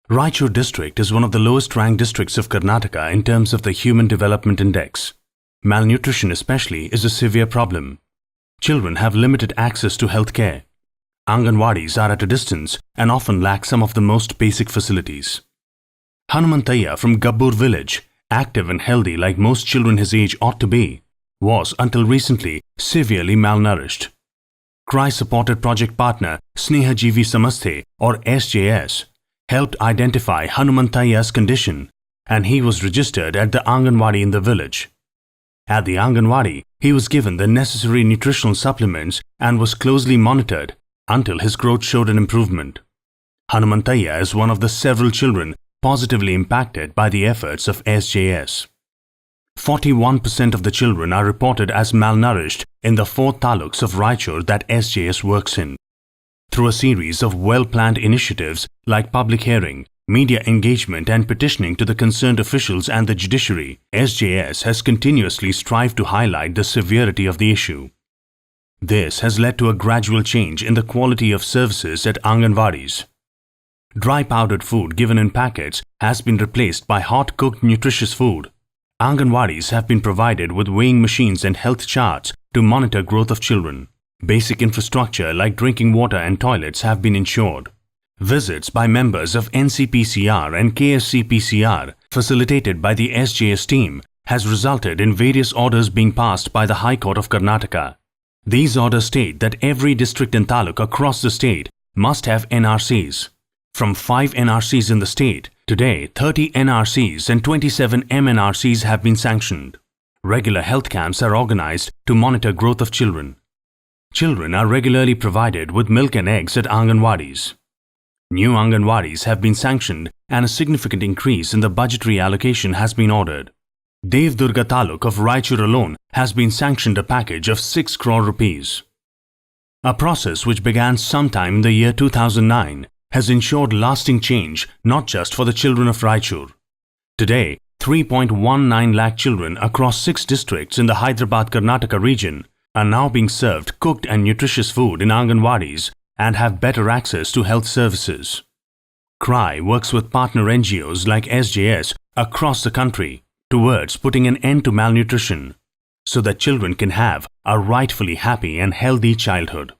Raichur district is one of the lowest ranked districts of Karnataka in terms of the Human Development Index. Malnutrition especially is a severe problem. Children have limited access to health care. Anganwadis are at a distance and often lack some of the most basic facilities. Hanumantayya from Gabbur village, active and healthy like most children his age ought to be, was until recently severely malnourished. CRY-supported project partner Snehajeevi Samasthe or SJS helped identify Hanumantayya's condition, and he was registered at the Anganwadi in the village. At the Anganwadi, he was given the necessary nutritional supplements and was closely monitored until his growth showed an improvement. Hanumantayya is one of the several children positively impacted by the efforts of SJS. 41% of the children are reported as malnourished in the 4 taluks of Raichur that SJS works in. Through a series of well-planned initiatives like public hearing, media engagement and petitioning to the concerned officials and the judiciary, SJS has continuously strived to highlight the severity of the issue. This has led to a gradual change in the quality of services at Anganwadis. Dry powdered food given in packets has been replaced by hot cooked nutritious food. Anganwadis have been provided with weighing machines and health charts to monitor growth of children. Basic infrastructure like drinking water and toilets have been ensured. Visits by members of NCPCR and KSCPCR, facilitated by the SJS team, has resulted in various orders being passed by the High Court of Karnataka. These orders state that every district and taluk across the state must have NRCs. From 5 NRCs in the state, today 30 NRCs and 27 MNRCs have been sanctioned. Regular health camps are organized to monitor growth of children. Children are regularly provided with milk and eggs at Anganwadis. New Anganwadis have been sanctioned and a significant increase in the budgetary allocation has been ordered. Devdurga Taluk of Raichur alone has been sanctioned a package of 6 crore rupees. A process which began sometime in the year 2009 has ensured lasting change not just for the children of Raichur. Today, 3.19 lakh children across 6 districts in the Hyderabad Karnataka region are now being served cooked and nutritious food in Anganwadis and have better access to health services. CRY works with partner NGOs like SJS across the country towards putting an end to malnutrition so that children can have a rightfully happy and healthy childhood.